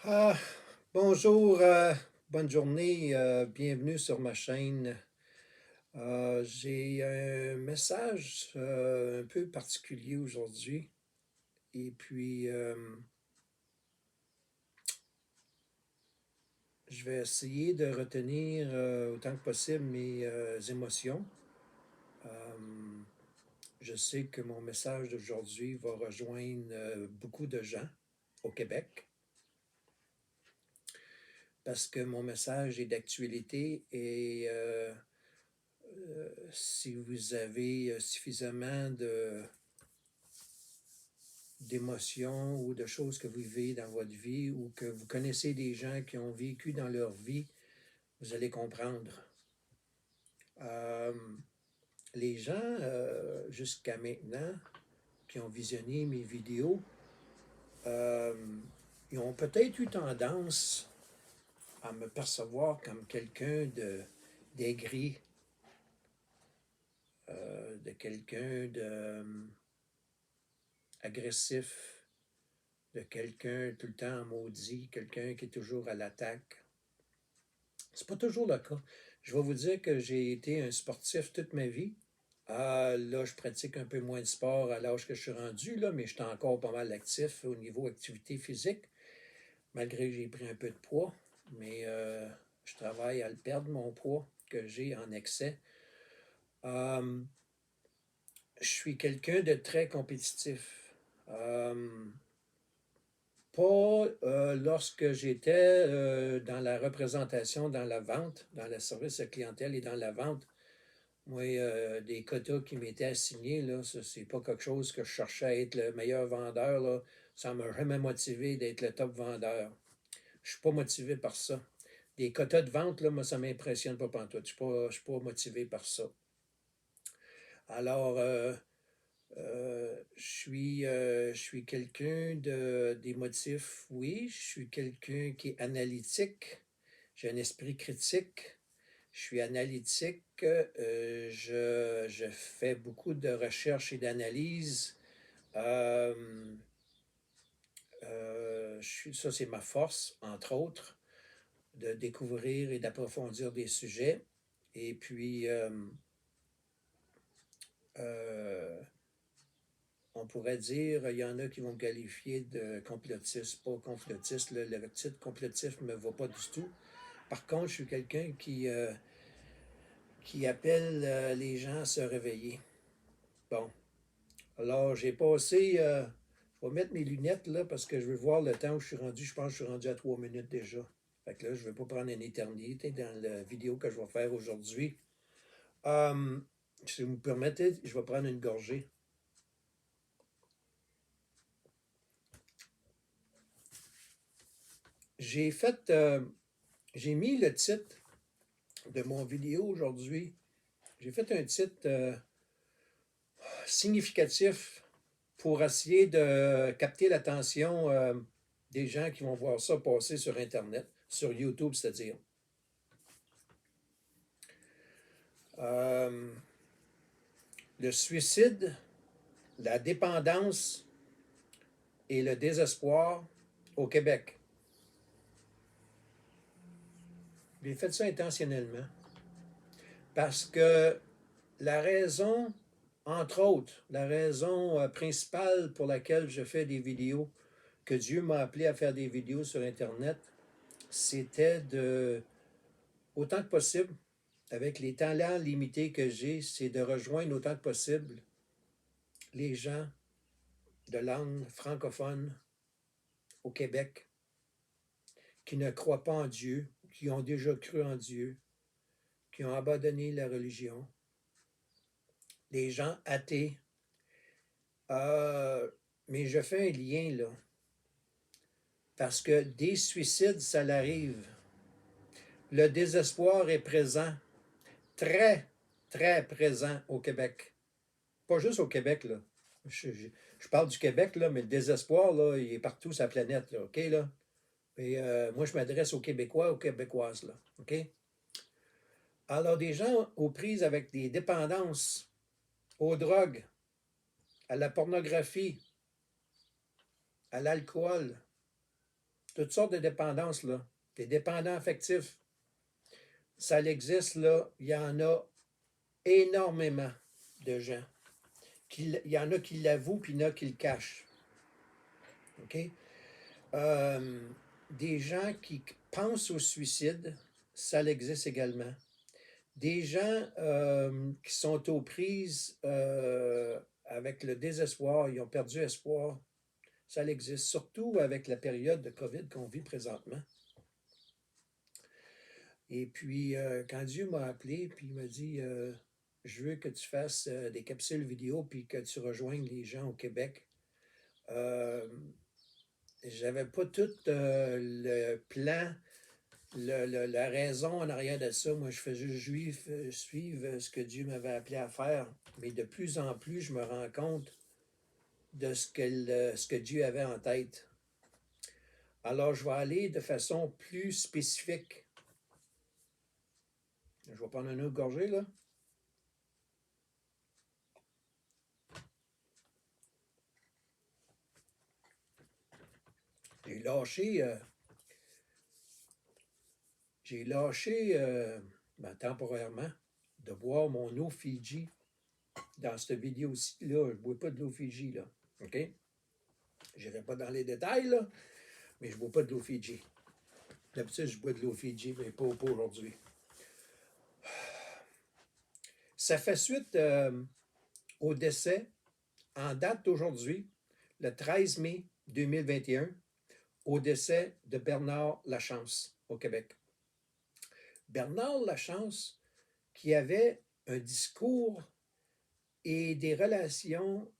Ah, bonjour, bonne journée, bienvenue sur ma chaîne. J'ai un message un peu particulier aujourd'hui et puis je vais essayer de retenir autant que possible mes émotions. Euh, je sais que mon message d'aujourd'hui va rejoindre beaucoup de gens au Québec parce que mon message est d'actualité et si vous avez suffisamment d'émotions ou de choses que vous vivez dans votre vie ou que vous connaissez des gens qui ont vécu dans leur vie, vous allez comprendre. Euh, les gens, jusqu'à maintenant, qui ont visionné mes vidéos, euh, ils ont peut-être eu tendance à me percevoir comme quelqu'un d'aigri, de quelqu'un agressif, de quelqu'un tout le temps maudit, quelqu'un qui est toujours à l'attaque. C'est pas toujours le cas. Je vais vous dire que j'ai été un sportif toute ma vie. Là, je pratique un peu moins de sport à l'âge que je suis rendu, là, mais je suis encore pas mal actif au niveau activité physique, malgré que j'ai pris un peu de poids. Mais je travaille à le perdre, mon poids que j'ai en excès. Euh, je suis quelqu'un de très compétitif. Pas lorsque j'étais dans la représentation, dans la vente, dans le service à clientèle et dans la vente. Moi, des quotas qui m'étaient assignés, là, ça, c'est pas quelque chose que je cherchais à être le meilleur vendeur, là. Ça m'a jamais motivé d'être le top vendeur. Je suis pas motivé par ça. Des quotas de vente, là, moi, ça m'impressionne pas pantoute. Je suis pas motivé par ça. Alors, je suis quelqu'un d'émotif, oui. Je suis quelqu'un qui est analytique. J'ai un esprit critique. Je suis analytique. Je fais beaucoup de recherches et d'analyses. Euh, ça, c'est ma force, entre autres, de découvrir et d'approfondir des sujets. Et puis, euh, on pourrait dire, il y en a qui vont me qualifier de complotiste, pas complotiste. Le titre complotiste ne me va pas du tout. Par contre, je suis quelqu'un qui appelle les gens à se réveiller. Bon, alors j'ai passé, je vais mettre mes lunettes là parce que je veux voir le temps où je suis rendu. Je pense que je suis rendu à 3 minutes déjà. Fait que là, je ne vais pas prendre une éternité dans la vidéo que je vais faire aujourd'hui. Euh, si vous me permettez, je vais prendre une gorgée. J'ai fait, j'ai mis le titre de mon vidéo aujourd'hui. J'ai fait un titre significatif pour essayer de capter l'attention des gens qui vont voir ça passer sur Internet, sur YouTube, c'est-à-dire. Euh, le suicide, la dépendance et le désespoir au Québec. J'ai fait ça intentionnellement parce que la raison, entre autres, la raison principale pour laquelle je fais des vidéos, que Dieu m'a appelé à faire des vidéos sur Internet, c'était de, autant que possible, avec les talents limités que j'ai, c'est de rejoindre autant que possible les gens de langue francophone au Québec qui ne croient pas en Dieu, qui ont déjà cru en Dieu, qui ont abandonné la religion, des gens athées. Euh, mais je fais un lien là, parce que des suicides, ça l'arrive. Le désespoir est présent, très, très présent au Québec. Pas juste au Québec, là. Je parle du Québec, là, mais le désespoir, là, il est partout sur la planète, là, OK, là? Et moi, je m'adresse aux Québécois, aux Québécoises, là, OK? Alors, des gens aux prises avec des dépendances, aux drogues, à la pornographie, à l'alcool, toutes sortes de dépendances, là. Des dépendants affectifs. Ça existe, là. Il y en a énormément de gens. Il y en a qui l'avouent, puis il y en a qui le cachent. OK? Des gens qui pensent au suicide, ça existe également. Des gens qui sont aux prises avec le désespoir, ils ont perdu espoir, ça existe, surtout avec la période de COVID qu'on vit présentement. Et puis, quand Dieu m'a appelé, puis il m'a dit, je veux que tu fasses des capsules vidéo, puis que tu rejoignes les gens au Québec. J'avais pas tout le plan, la raison en arrière de ça. Moi, je faisais juste suivre ce que Dieu m'avait appelé à faire. Mais de plus en plus, je me rends compte de ce que Dieu avait en tête. Alors, je vais aller de façon plus spécifique. Je vais prendre un autre gorgée, là. J'ai lâché temporairement de boire mon eau Fiji dans cette vidéo-ci-là. Je ne bois pas de l'eau Fiji, là. OK? Je n'irai pas dans les détails, là, mais je ne bois pas de l'eau Fiji. D'habitude, je bois de l'eau Fiji, mais pas aujourd'hui. Ça fait suite au décès, en date d'aujourd'hui, le 13 mai 2021, au décès de Bernard Lachance au Québec. Bernard Lachance, qui avait un discours et des relations,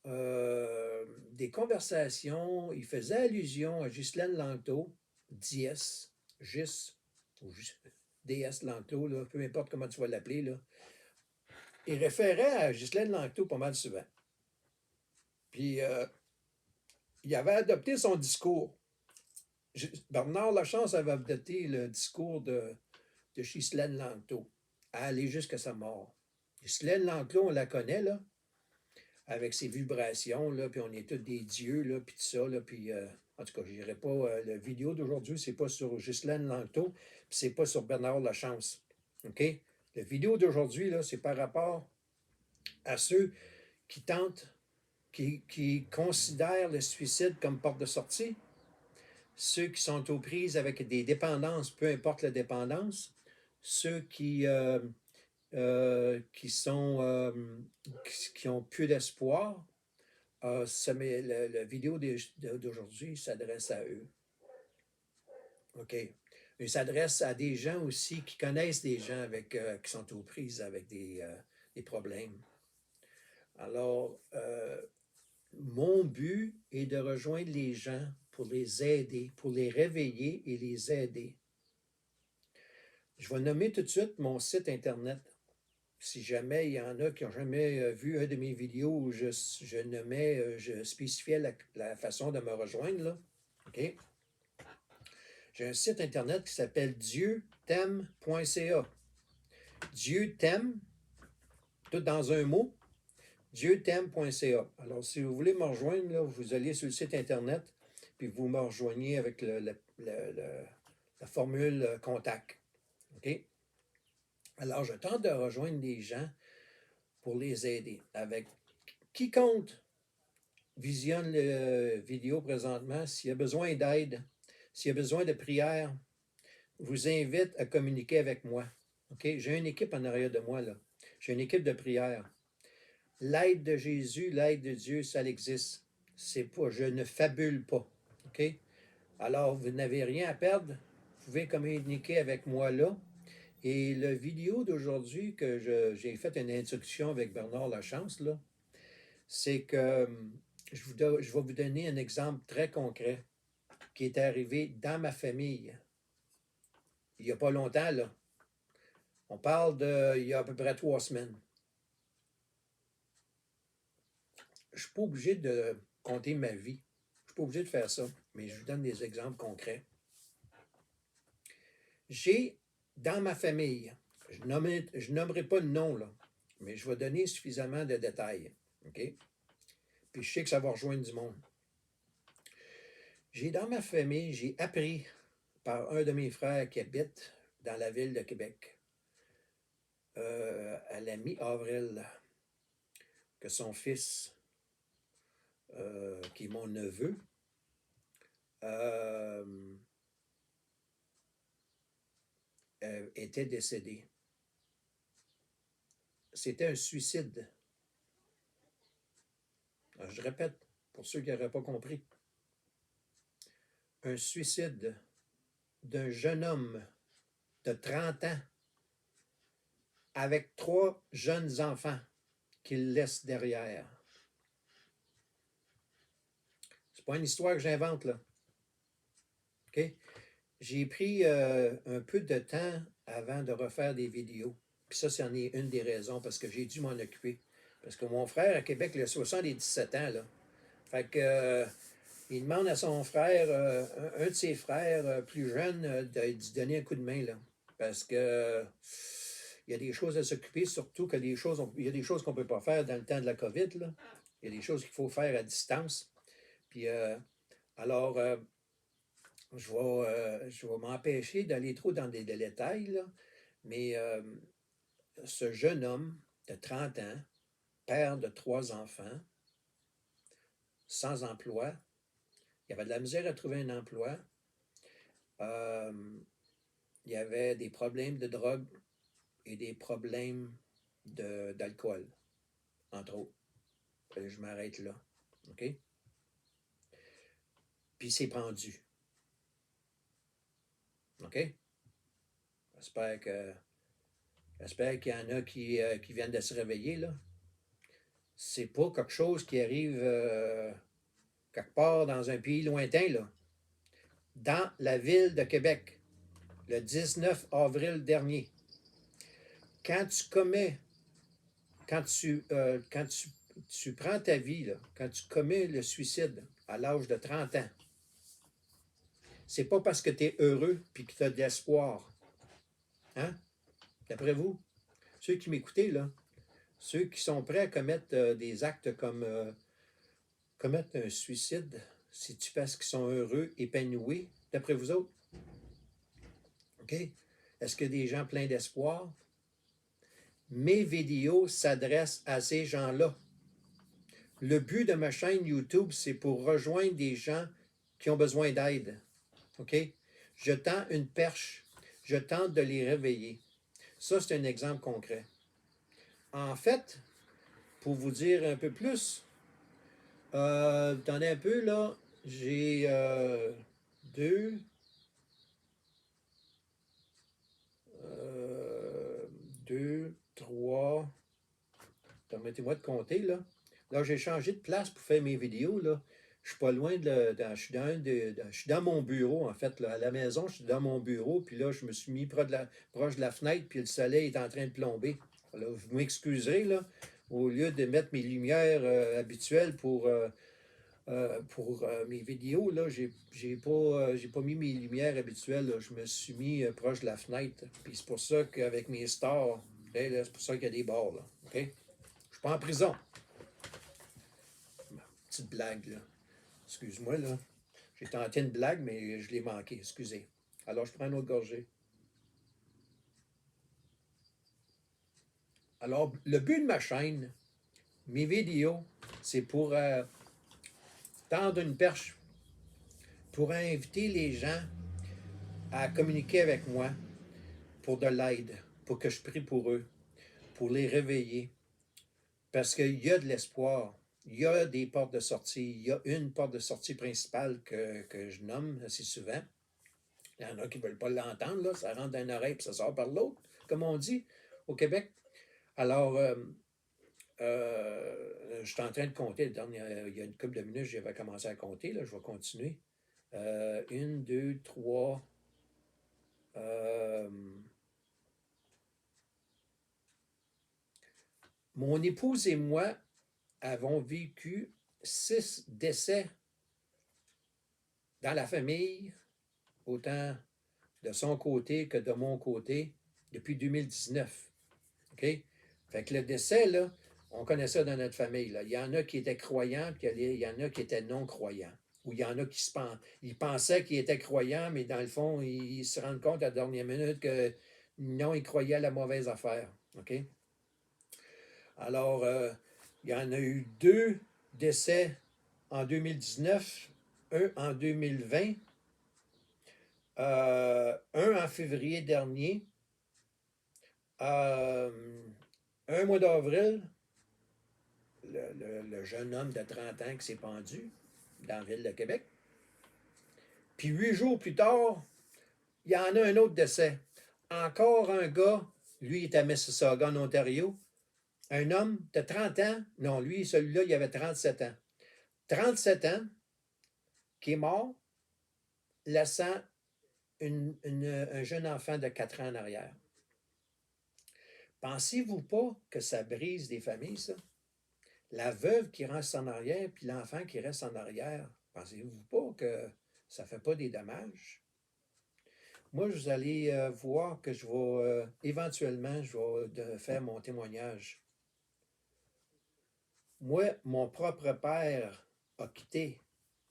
des conversations, il faisait allusion à Ghislaine Langto, DS, Gis, ou DS Langto, là, peu importe comment tu vas l'appeler, là. Il référait à Ghislaine Langto pas mal souvent. Puis, il avait adopté son discours. Bernard Lachance avait adopté le discours de Ghislaine Langto, à aller jusqu'à sa mort. Ghislaine Langto, on la connaît, là, avec ses vibrations, là, puis on est tous des dieux, là, puis tout ça, là, puis en tout cas, je dirais pas, la vidéo d'aujourd'hui, c'est pas sur Ghislaine Langto, puis c'est pas sur Bernard Lachance, OK? La vidéo d'aujourd'hui, là, c'est par rapport à ceux qui tentent, qui considèrent le suicide comme porte de sortie, ceux qui sont aux prises avec des dépendances, peu importe la dépendance, ceux qui ont peu d'espoir, la vidéo d'aujourd'hui s'adresse à eux. OK. Il s'adresse à des gens aussi qui connaissent des gens qui sont aux prises avec des problèmes. Alors, mon but est de rejoindre les gens pour les aider, pour les réveiller et les aider. Je vais nommer tout de suite mon site Internet. Si jamais il y en a qui n'ont jamais vu un de mes vidéos où je spécifiais la façon de me rejoindre, là. OK? J'ai un site Internet qui s'appelle dieutem.ca. Dieu t'aime, tout dans un mot, dieutem.ca. Alors, si vous voulez me rejoindre, là, vous allez sur le site Internet, puis vous me rejoignez avec la formule contact. OK? Alors, je tente de rejoindre des gens pour les aider. Avec quiconque visionne la vidéo présentement, s'il y a besoin d'aide, s'il y a besoin de prière, je vous invite à communiquer avec moi. OK? J'ai une équipe en arrière de moi, là. J'ai une équipe de prière. L'aide de Jésus, l'aide de Dieu, ça existe. C'est pas, je ne fabule pas. OK? Alors, vous n'avez rien à perdre. Vous pouvez communiquer avec moi là. Et la vidéo d'aujourd'hui que j'ai fait une introduction avec Bernard Lachance, là, c'est que je vais vous donner un exemple très concret qui est arrivé dans ma famille. Il n'y a pas longtemps, là. On parle il y a à peu près 3 semaines. Je ne suis pas obligé de compter ma vie. Je ne suis pas obligé de faire ça, mais je vous donne des exemples concrets. J'ai, dans ma famille, je nommerai pas le nom, là, mais je vais donner suffisamment de détails. OK? Puis je sais que ça va rejoindre du monde. Dans ma famille, j'ai appris par un de mes frères qui habite dans la ville de Québec, à la mi-avril, que son fils, qui est mon neveu, euh, était décédé. C'était un suicide. Alors, je répète, pour ceux qui n'auraient pas compris, un suicide d'un jeune homme de 30 ans avec 3 jeunes enfants qu'il laisse derrière. C'est pas une histoire que j'invente, là. OK? J'ai pris un peu de temps avant de refaire des vidéos. Puis ça, c'en est une des raisons, parce que j'ai dû m'en occuper. Parce que mon frère à Québec, il a 77 ans, là. Fait que il demande à son frère, un de ses frères plus jeunes, de donner un coup de main, là. Parce que il y a des choses à s'occuper, surtout que il y a des choses qu'on ne peut pas faire dans le temps de la COVID, là. Il y a des choses qu'il faut faire à distance. Puis alors, je vais m'empêcher d'aller trop dans des détails, là, mais ce jeune homme de 30 ans, père de 3 enfants, sans emploi, il avait de la misère à trouver un emploi, il y avait des problèmes de drogue et des problèmes d'alcool, entre autres. Je m'arrête là, OK? Puis il s'est pendu, OK? J'espère qu'il y en a qui viennent de se réveiller, là. C'est pas quelque chose qui arrive quelque part dans un pays lointain, là. Dans la ville de Québec, le 19 avril dernier. Quand tu commets, quand tu prends ta vie, là, quand tu commets le suicide à l'âge de 30 ans, c'est pas parce que tu es heureux puis que tu as de l'espoir. Hein? D'après vous, ceux qui m'écoutez, là, ceux qui sont prêts à commettre des actes comme commettre un suicide, c'est-tu parce qu'ils sont heureux, épanouis, d'après vous autres? OK? Est-ce qu'il y a des gens pleins d'espoir? Mes vidéos s'adressent à ces gens-là. Le but de ma chaîne YouTube, c'est pour rejoindre des gens qui ont besoin d'aide. OK? Je tends une perche. Je tente de les réveiller. Ça, c'est un exemple concret. En fait, pour vous dire un peu plus, attendez un peu, là, j'ai 2, 2, 3, permettez-moi de compter, là. Là, j'ai changé de place pour faire mes vidéos, là. Je suis pas loin je suis dans mon bureau, en fait, là. À la maison, je suis dans mon bureau, puis là, je me suis mis proche de la fenêtre, puis le soleil est en train de plomber. Là, vous m'excuserez, là, au lieu de mettre mes lumières habituelles pour mes vidéos, là, j'ai pas mis mes lumières habituelles, là. Je me suis mis proche de la fenêtre. Puis c'est pour ça qu'avec mes stars, là, c'est pour ça qu'il y a des barres, là. OK? Je suis pas en prison. Petite blague, là. Excuse-moi, là. J'ai tenté une blague, mais je l'ai manqué. Excusez. Alors, je prends une autre gorgée. Alors, le but de ma chaîne, mes vidéos, c'est pour tendre une perche, pour inviter les gens à communiquer avec moi pour de l'aide, pour que je prie pour eux, pour les réveiller. Parce qu'il y a de l'espoir. Il y a des portes de sortie. Il y a une porte de sortie principale que je nomme assez souvent. Il y en a qui ne veulent pas l'entendre, là. Ça rentre dans une oreille et ça sort par l'autre, comme on dit au Québec. Alors, je suis en train de compter. Il y a une couple de minutes, j'avais commencé à compter. Là, je vais continuer. 1, 2, 3. Mon épouse et moi avons vécu 6 décès dans la famille, autant de son côté que de mon côté, depuis 2019. OK? Fait que le décès, là, on connaît ça dans notre famille. Là. Il y en a qui étaient croyants, puis il y en a qui étaient non-croyants. Où il y en a qui ils pensaient qu'ils étaient croyants, mais dans le fond, ils se rendent compte à la dernière minute que non, ils croyaient à la mauvaise affaire. OK? Alors, il y en a eu 2 décès en 2019, un en 2020, un en février dernier, un mois d'avril, le jeune homme de 30 ans qui s'est pendu dans la ville de Québec. Puis 8 jours plus tard, il y en a un autre décès. Encore un gars, lui, il est à Mississauga, en Ontario. Un homme de 30 ans, non, lui, celui-là, il avait 37 ans. 37 ans, qui est mort, laissant un jeune enfant de 4 ans en arrière. Pensez-vous pas que ça brise des familles, ça? La veuve qui reste en arrière, puis l'enfant qui reste en arrière, pensez-vous pas que ça ne fait pas des dommages? Moi, vous allez voir que je vais, éventuellement, je vais faire mon témoignage. Moi, mon propre père a quitté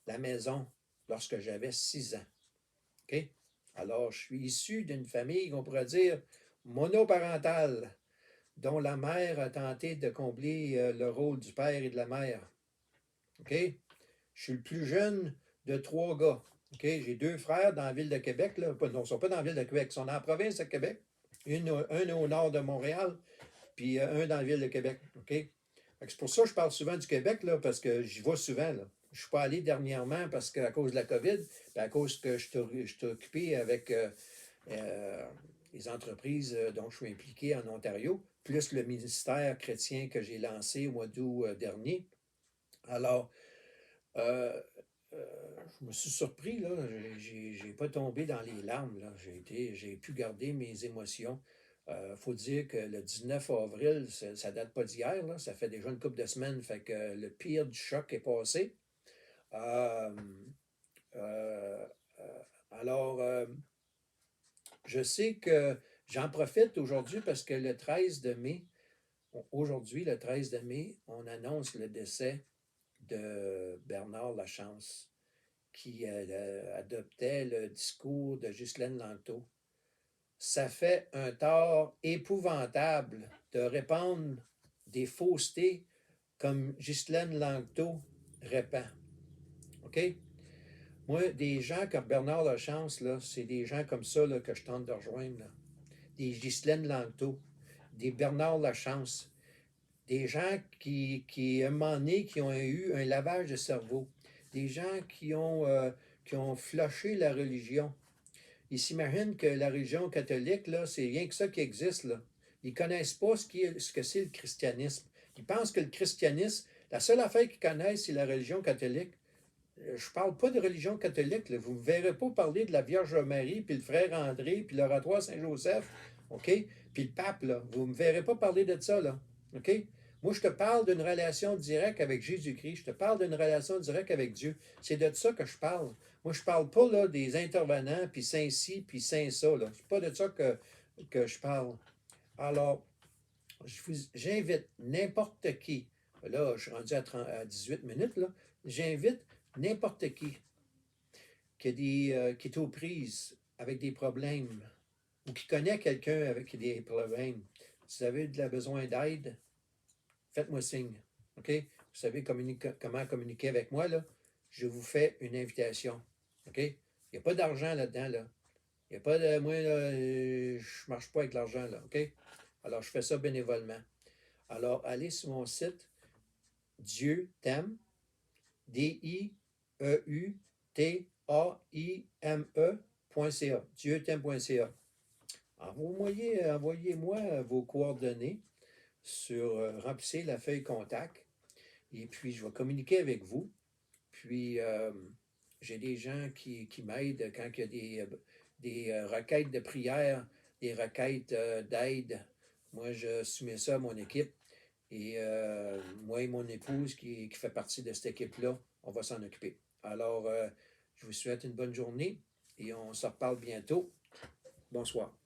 la maison lorsque j'avais 6 ans. OK? Alors, je suis issu d'une famille, on pourrait dire, monoparentale, dont la mère a tenté de combler le rôle du père et de la mère. OK? Je suis le plus jeune de 3 gars. OK? J'ai 2 frères dans la ville de Québec. Là. Non, ils ne sont pas dans la ville de Québec, ils sont dans la province de Québec. Un au nord de Montréal, puis un dans la ville de Québec. OK? C'est pour ça que je parle souvent du Québec, là, parce que j'y vais souvent. Là. Je ne suis pas allé dernièrement parce qu'à cause de la COVID, puis à cause que je suis occupé avec les entreprises dont je suis impliqué en Ontario, plus le ministère chrétien que j'ai lancé au mois d'août dernier. Alors, je me suis surpris, là. J'ai pas tombé dans les larmes, là. J'ai pu garder mes émotions. Faut dire que le 19 avril, ça date pas d'hier, là. Ça fait déjà une couple de semaines. Fait que le pire du choc est passé. Euh, euh, alors, je sais que j'en profite aujourd'hui parce que le 13 de mai, aujourd'hui, le 13 de mai, on annonce le décès de Bernard Lachance, qui adoptait le discours de Ghislaine Langto. Ça fait un tort épouvantable de répandre des faussetés comme Ghislaine Langto répand. OK? Moi, des gens comme Bernard Lachance, là, c'est des gens comme ça là, que je tente de rejoindre. Là. Des Ghislaine Langto, des Bernard Lachance, des gens à un moment donné, qui ont eu un lavage de cerveau, des gens qui ont flushé la religion. Ils s'imaginent que la religion catholique, là, c'est rien que ça qui existe. Là. Ils ne connaissent pas ce que c'est le christianisme. Ils pensent que le christianisme, la seule affaire qu'ils connaissent, c'est la religion catholique. Je ne parle pas de religion catholique. Là. Vous ne me verrez pas parler de la Vierge Marie, puis le frère André, puis l'oratoire Saint-Joseph, OK? Puis le pape, là. Vous ne me verrez pas parler de ça, là. OK? Moi, je te parle d'une relation directe avec Jésus-Christ. Je te parle d'une relation directe avec Dieu. C'est de ça que je parle. Moi, je ne parle pas là, des intervenants, puis Saint-ci, puis Saint-ça. Ce n'est pas de ça que je parle. Alors, j'invite n'importe qui. Là, je suis rendu à 18 minutes. Là. J'invite n'importe qui est aux prises avec des problèmes ou qui connaît quelqu'un avec des problèmes. Si vous avez besoin d'aide, faites-moi signe. OK? Vous savez comment communiquer avec moi, là? Je vous fais une invitation. OK? Il n'y a pas d'argent là-dedans, là. Il n'y a pas de. Moi, là, je ne marche pas avec l'argent, là. OK? Alors, je fais ça bénévolement. Alors, allez sur mon site Dieu t'aime, DIEUTAIME.ca, dieuxt'aime.ca. Envoyez-moi vos coordonnées remplissez la feuille contact et puis je vais communiquer avec vous. Puis j'ai des gens qui m'aident quand il y a des requêtes de prière, des requêtes d'aide. Moi, je soumets ça à mon équipe. Et moi et mon épouse qui fait partie de cette équipe-là, on va s'en occuper. Alors, je vous souhaite une bonne journée et on se reparle bientôt. Bonsoir.